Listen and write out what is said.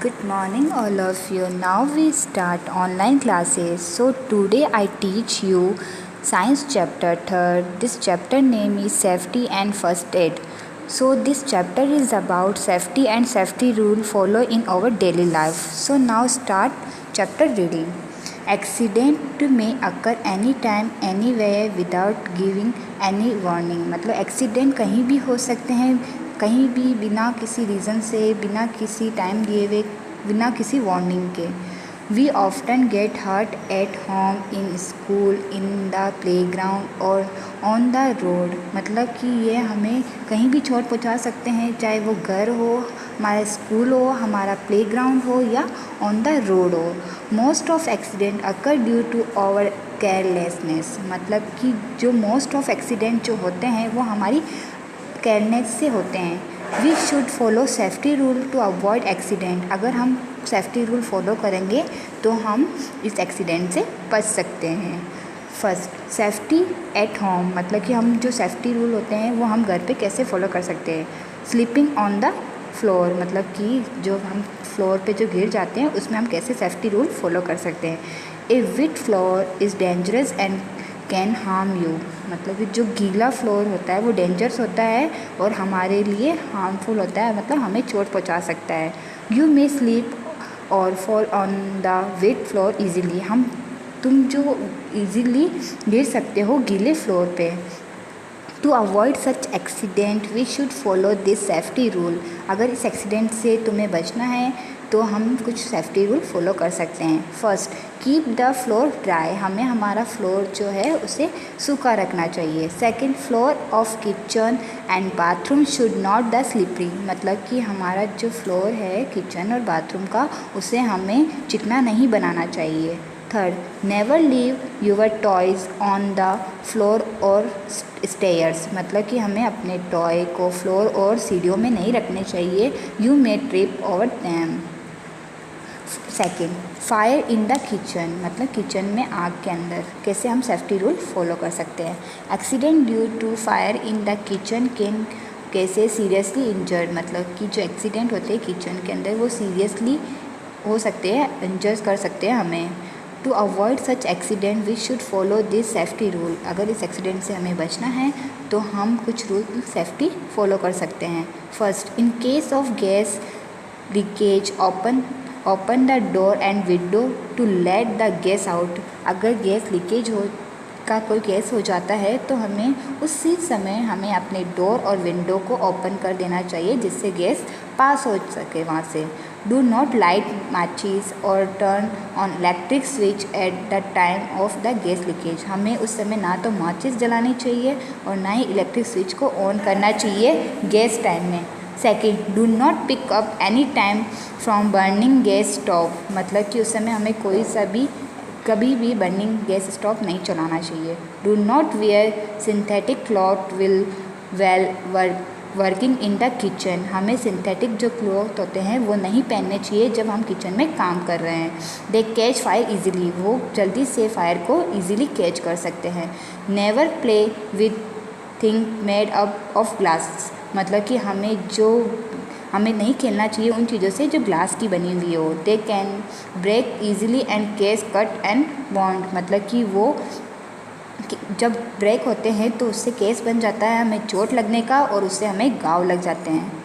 Good morning all of you. Now we start online classes. So today I teach you science chapter 3rd. This chapter name is safety and first aid. So this chapter is about safety and safety rule follow in our daily life. So now start chapter reading. Accident में occur any time anywhere without giving any warning, मतलब accident कहीं भी हो सकते हैं, कहीं भी बिना किसी रीज़न से, बिना किसी टाइम दिए हुए, बिना किसी वार्निंग के। We often get hurt at home, in school, in the playground और ऑन द रोड, मतलब कि ये हमें कहीं भी चोट पहुंचा सकते हैं, चाहे वो घर हो, हमारा स्कूल हो, हमारा प्लेग्राउंड हो या ऑन द रोड हो। Most of accident occur due to our carelessness, मतलब कि जो मोस्ट ऑफ एक्सीडेंट जो होते हैं वो हमारी केयरनेस से होते हैं। We should follow safety rule to avoid accident, अगर हम सेफ्टी रूल फॉलो करेंगे तो हम इस एक्सीडेंट से बच सकते हैं। फर्स्ट, सेफ्टी एट होम, मतलब कि हम जो सेफ्टी रूल होते हैं वो हम घर पे कैसे फॉलो कर सकते हैं। स्लीपिंग ऑन द फ्लोर, मतलब कि जो हम फ्लोर पे जो गिर जाते हैं उसमें हम कैसे सेफ्टी रूल फॉलो कर सकते हैं। A wet floor is dangerous and can harm you, मतलब कि जो गीला फ्लोर होता है वो डेंजरस होता है और हमारे लिए हार्मफुल होता है, मतलब हमें चोट पहुंचा सकता है। यू मे स्लीप और fall on the wet floor easily, तुम जो ईजीली गिर सकते हो गीले फ्लोर पे। To avoid such accident we should follow this safety rule, अगर इस एक्सीडेंट से तुम्हें बचना है तो हम कुछ सेफ्टी रूल फॉलो कर सकते हैं। First, keep the floor dry, हमें हमारा फ्लोर जो है उसे सूखा रखना चाहिए। Second, floor of kitchen and bathroom should not the slippery, मतलब कि हमारा जो फ्लोर है किचन और बाथरूम का उसे हमें चिकना नहीं बनाना चाहिए। Third, never leave your toys on the floor और स्टेयर्स, मतलब कि हमें अपने टॉय को फ्लोर और सीढ़ियों में नहीं रखने चाहिए। You may trip over them. Second, fire in the kitchen, मतलब किचन में आग के अंदर कैसे हम सेफ्टी रूल फॉलो कर सकते हैं। Accident due to fire in the kitchen can cause seriously injured, मतलब कि जो एक्सीडेंट होते हैं किचन के अंदर वो सीरियसली हो सकते हैं, इंजर कर सकते हैं हमें। To avoid such accident we should follow this safety rule, अगर इस एक्सीडेंट से हमें बचना है तो हम कुछ रूल सेफ्टी फॉलो कर सकते हैं। First, in case of gas leakage open the door and window to let the gas out, अगर गैस लीकेज का कोई गैस हो जाता है तो हमें उसी समय हमें अपने डोर और विंडो को ओपन कर देना चाहिए जिससे गैस पास हो सके वहाँ से। डू नॉट लाइट माचिस और turn on electric switch at the time of the gas leakage, हमें उस समय ना तो माचिस जलानी चाहिए और ना ही इलेक्ट्रिक स्विच को ऑन करना चाहिए गैस टाइम में। Second, do not pick up any time from burning gas stove, मतलब कि उस समय हमें कभी भी बर्निंग गैस स्टोव नहीं चलाना चाहिए। Do not wear synthetic cloth will well working in the kitchen, हमें सिंथेटिक जो क्लॉथ होते हैं वो नहीं पहनने चाहिए जब हम किचन में काम कर रहे हैं। दे कैच फायर ईजिली, वो जल्दी से फायर को ईजिली कैच कर सकते हैं। Never play with thing made up of glass, मतलब कि हमें नहीं खेलना चाहिए उन चीज़ों से जो ग्लास की बनी हुई हो। They can break easily and cause cut and bond, मतलब कि वो जब ब्रेक होते हैं तो उससे केस बन जाता है हमें चोट लगने का और उससे हमें घाव लग जाते हैं।